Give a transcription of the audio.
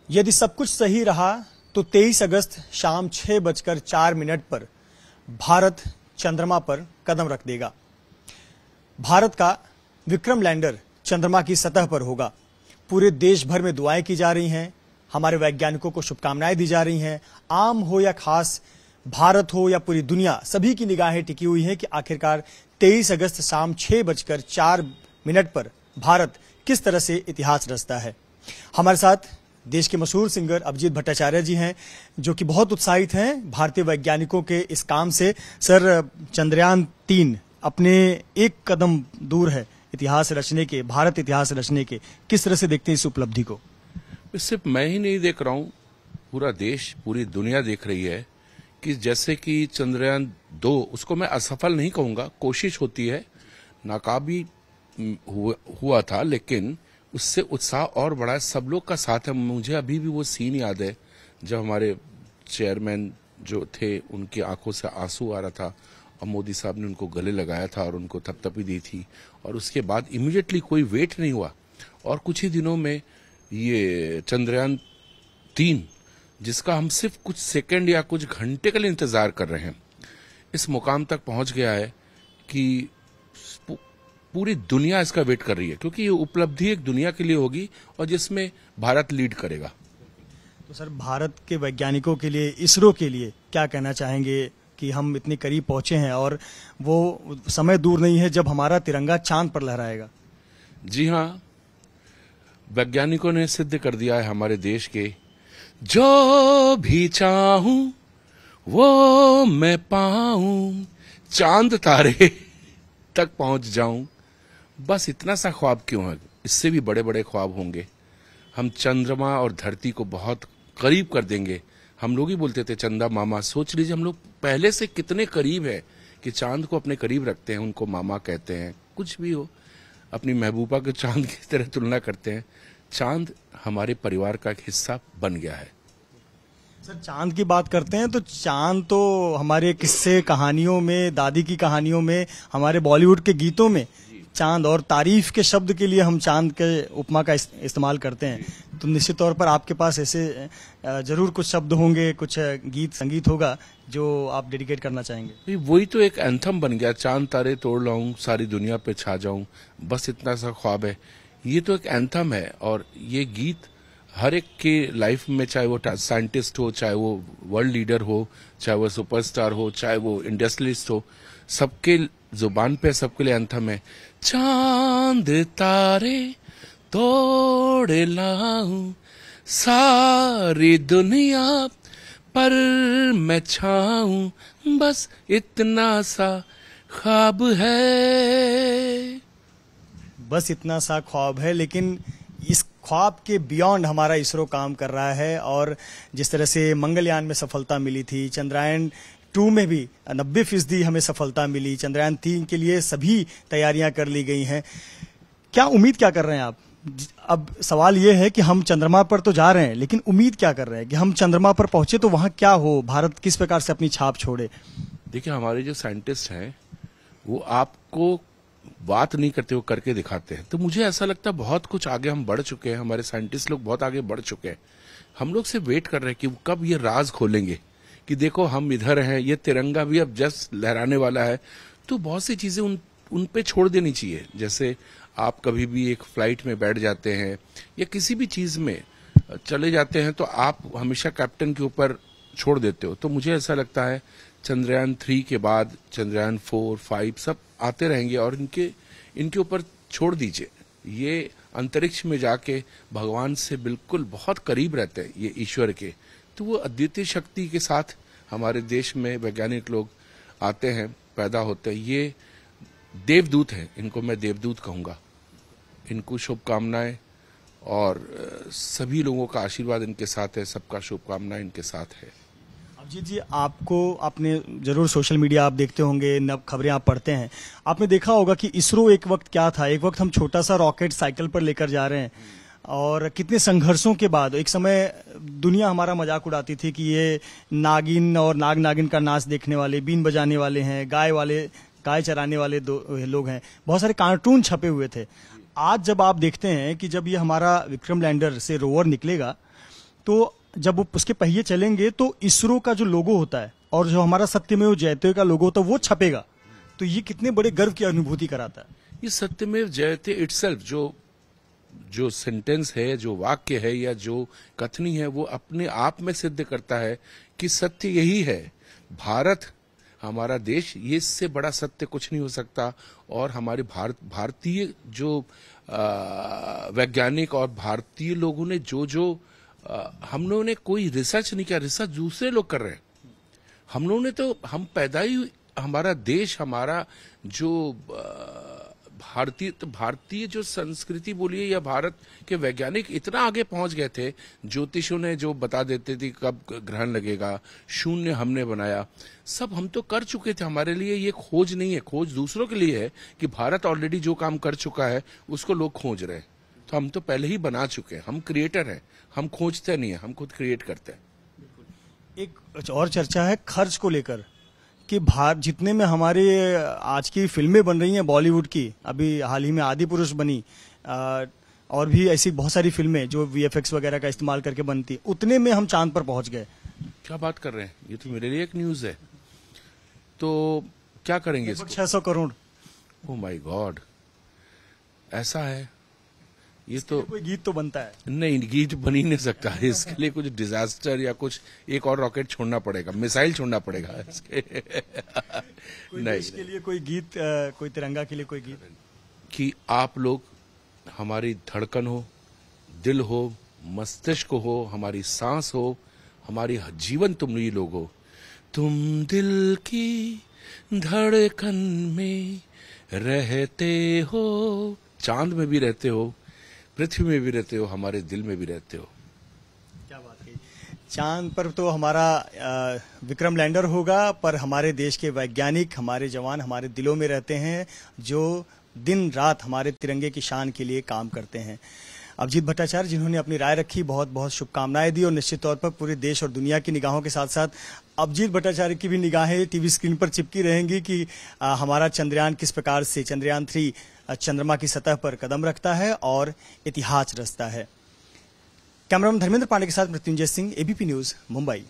यदि सब कुछ सही रहा तो 23 अगस्त शाम 6:04 पर भारत चंद्रमा पर कदम रख देगा। भारत का विक्रम लैंडर चंद्रमा की सतह पर होगा। पूरे देश भर में दुआएं की जा रही हैं, हमारे वैज्ञानिकों को शुभकामनाएं दी जा रही हैं। आम हो या खास, भारत हो या पूरी दुनिया, सभी की निगाहें टिकी हुई हैं कि आखिरकार 23 अगस्त शाम 6:04 पर भारत किस तरह से इतिहास रचता है। हमारे साथ देश के मशहूर सिंगर अभिजीत भट्टाचार्य जी हैं, जो कि बहुत उत्साहित हैं भारतीय वैज्ञानिकों के इस काम से। सर, चंद्रयान 3 अपने एक कदम दूर है इतिहास रचने के, भारत इतिहास रचने के। किस तरह से देखते हैं इस उपलब्धि को? सिर्फ मैं ही नहीं देख रहा हूं, पूरा देश, पूरी दुनिया देख रही है कि जैसे कि चंद्रयान 2, उसको मैं असफल नहीं कहूंगा, कोशिश होती है, नाकाबी हुआ था, लेकिन उससे उत्साह और बढ़ा। सब लोग का साथ है। मुझे अभी भी वो सीन याद है जब हमारे चेयरमैन जो थे, उनकी आंखों से आंसू आ रहा था और मोदी साहब ने उनको गले लगाया था और उनको थपथपी दी थी, और उसके बाद इमीडिएटली कोई वेट नहीं हुआ और कुछ ही दिनों में ये चंद्रयान 3, जिसका हम सिर्फ कुछ सेकंड या कुछ घंटे के लिए इंतजार कर रहे हैं, इस मुकाम तक पहुंच गया है कि पूरी दुनिया इसका वेट कर रही है, क्योंकि ये उपलब्धि एक दुनिया के लिए होगी और जिसमें भारत लीड करेगा। तो सर, भारत के वैज्ञानिकों के लिए, इसरो के लिए क्या कहना चाहेंगे कि हम इतने करीब पहुंचे हैं और वो समय दूर नहीं है जब हमारा तिरंगा चांद पर लहराएगा? जी हाँ, वैज्ञानिकों ने सिद्ध कर दिया है हमारे देश के, जो भी चाहूं वो मैं पाऊं, चांद तारे तक पहुंच जाऊं। बस इतना सा ख्वाब क्यों है, इससे भी बड़े बड़े ख्वाब होंगे। हम चंद्रमा और धरती को बहुत करीब कर देंगे। हम लोग ही बोलते थे चंदा मामा। सोच लीजिए हम लोग पहले से कितने करीब है कि चांद को अपने करीब रखते हैं, उनको मामा कहते हैं। कुछ भी हो, अपनी महबूबा के चांद की तरह तुलना करते हैं। चांद हमारे परिवार का एक हिस्सा बन गया है। सर, चांद की बात करते हैं तो चांद तो हमारे किस्से कहानियों में, दादी की कहानियों में, हमारे बॉलीवुड के गीतों में चांद और तारीफ के शब्द के लिए हम चांद के उपमा का इस्तेमाल करते हैं। तो निश्चित तौर पर आपके पास ऐसे जरूर कुछ शब्द होंगे, कुछ गीत संगीत होगा जो आप डेडिकेट करना चाहेंगे। वही तो एक एंथम बन गया, चांद तारे तोड़ लाऊं, सारी दुनिया पे छा जाऊं, बस इतना सा ख्वाब है। ये तो एक एंथम है और ये गीत हर एक के लाइफ में, चाहे वो साइंटिस्ट हो, चाहे वो वर्ल्ड लीडर हो, चाहे वो सुपरस्टार हो, चाहे वो इंडस्ट्रियलिस्ट हो, सबके जुबान पे, सबके लिए एंथम है। चांद तारे तोड़ लाऊं, सारी दुनिया पर मैं छाऊं, बस इतना सा ख्वाब है। बस इतना सा ख्वाब है, लेकिन इस ख्वाब के बियॉन्ड हमारा इसरो काम कर रहा है। और जिस तरह से मंगलयान में सफलता मिली थी, चंद्रयान 2 में भी 90% हमें सफलता मिली, चंद्रयान 3 के लिए सभी तैयारियां कर ली गई हैं। क्या उम्मीद क्या कर रहे हैं आप? अब सवाल ये है कि हम चंद्रमा पर तो जा रहे हैं, लेकिन उम्मीद क्या कर रहे हैं कि हम चंद्रमा पर पहुंचे तो वहां क्या हो, भारत किस प्रकार से अपनी छाप छोड़े? देखिए, हमारे जो साइंटिस्ट हैं वो आपको बात नहीं करते, वो करके दिखाते हैं। तो मुझे ऐसा लगता है बहुत कुछ आगे हम बढ़ चुके हैं, हमारे साइंटिस्ट लोग बहुत आगे बढ़ चुके हैं। हम लोग से वेट कर रहे हैं कि कब ये राज खोलेंगे कि देखो हम इधर हैं, ये तिरंगा भी अब जस्ट लहराने वाला है। तो बहुत सी चीजें उन पे छोड़ देनी चाहिए। जैसे आप कभी भी एक फ्लाइट में बैठ जाते हैं या किसी भी चीज में चले जाते हैं तो आप हमेशा कैप्टन के ऊपर छोड़ देते हो। तो मुझे ऐसा लगता है चंद्रयान 3 के बाद चंद्रयान 4, 5 सब आते रहेंगे और इनके ऊपर छोड़ दीजिए। ये अंतरिक्ष में जाके भगवान से बिल्कुल बहुत करीब रहते हैं, ये ईश्वर के। तो वो अद्वितीय शक्ति के साथ हमारे देश में वैज्ञानिक लोग आते हैं, पैदा होते हैं। ये देवदूत हैं, इनको मैं देवदूत कहूंगा। इनको शुभकामनाएं और सभी लोगों का आशीर्वाद इनके साथ है, सबका शुभकामनाएं इनके साथ है। अभिजीत जी, आपने जरूर सोशल मीडिया आप देखते होंगे, नब खबरें आप पढ़ते हैं, आपने देखा होगा कि इसरो एक वक्त क्या था। एक वक्त हम छोटा सा रॉकेट साइकिल पर लेकर जा रहे हैं और कितने संघर्षों के बाद एक समय दुनिया हमारा मजाक उड़ाती थी कि ये नागिन और नागिन का नाच देखने वाले, बीन बजाने वाले हैं, गाय चराने वाले लोग हैं। बहुत सारे कार्टून छपे हुए थे। आज जब आप देखते हैं कि जब ये हमारा विक्रम लैंडर से रोवर निकलेगा तो जब वो उसके पहिए चलेंगे तो इसरो का जो लोगो होता है और जो हमारा सत्यमेव जयते का लोगो होता है वो छपेगा। तो ये कितने बड़े गर्व की अनुभूति कराता है। ये सत्यमेव जयते इटसेल्फ जो सेंटेंस है, जो वाक्य है या जो कथनी है, वो अपने आप में सिद्ध करता है कि सत्य यही है। भारत हमारा देश, ये इससे बड़ा सत्य कुछ नहीं हो सकता। और हमारे भारतीय जो वैज्ञानिक और भारतीय लोगों ने हम लोगों ने कोई रिसर्च नहीं किया, रिसर्च दूसरे लोग कर रहे हैं। हम लोगों ने तो हम पैदा ही, हमारा देश, हमारा जो भारतीय जो संस्कृति बोलिए या भारत के वैज्ञानिक इतना आगे पहुंच गए थे। ज्योतिषों ने जो बता देते थे कब ग्रहण लगेगा, शून्य हमने बनाया, सब हम तो कर चुके थे। हमारे लिए ये खोज नहीं है, खोज दूसरों के लिए है कि भारत ऑलरेडी जो काम कर चुका है उसको लोग खोज रहे हैं। तो हम तो पहले ही बना चुके हैं, हम क्रिएटर हैं, हम खोजते नहीं है, हम खुद क्रिएट करते हैं। एक और चर्चा है खर्च को लेकर कि जितने में हमारे आज की फिल्में बन रही हैं बॉलीवुड की, अभी हाल ही में आदि पुरुष बनी, और भी ऐसी बहुत सारी फिल्में जो वीएफएक्स वगैरह का इस्तेमाल करके बनती, उतने में हम चांद पर पहुंच गए। क्या बात कर रहे हैं, ये तो मेरे लिए एक न्यूज है। तो क्या करेंगे इसको? 600 करोड़। ओह माय गॉड, ऐसा है? ये तो कोई गीत तो बनता है? नहीं, गीत बन ही नहीं सकता। इसके लिए कुछ डिजास्टर या कुछ एक और रॉकेट छोड़ना पड़ेगा, मिसाइल छोड़ना पड़ेगा इसके नहीं, इसके लिए कोई गीत, कोई तिरंगा के लिए कोई गीत कि आप लोग, हमारी धड़कन हो, दिल हो, मस्तिष्क हो, हमारी सांस हो, हमारी जीवन तुम ही लोग हो। तुम दिल की धड़कन में रहते हो, चांद में भी रहते हो, पृथ्वी में भी रहते हो, हमारे दिल में भी रहते हो। क्या बात है। चांद पर तो हमारा विक्रम लैंडर होगा, पर हमारे देश के वैज्ञानिक, हमारे जवान हमारे दिलों में रहते हैं, जो दिन रात हमारे तिरंगे की शान के लिए काम करते हैं। अभिजीत भट्टाचार्य जिन्होंने अपनी राय रखी, बहुत बहुत शुभकामनाएं दी। और निश्चित तौर पर पूरे देश और दुनिया की निगाहों के साथ साथ अभिजीत भट्टाचार्य की भी निगाहें टीवी स्क्रीन पर चिपकी रहेंगी कि हमारा चंद्रयान किस प्रकार से, चंद्रयान 3 चंद्रमा की सतह पर कदम रखता है और इतिहास रचता है। कैमरामैन धर्मेंद्र पांडे के साथ मृत्युंजय सिंह, एबीपी न्यूज, मुंबई।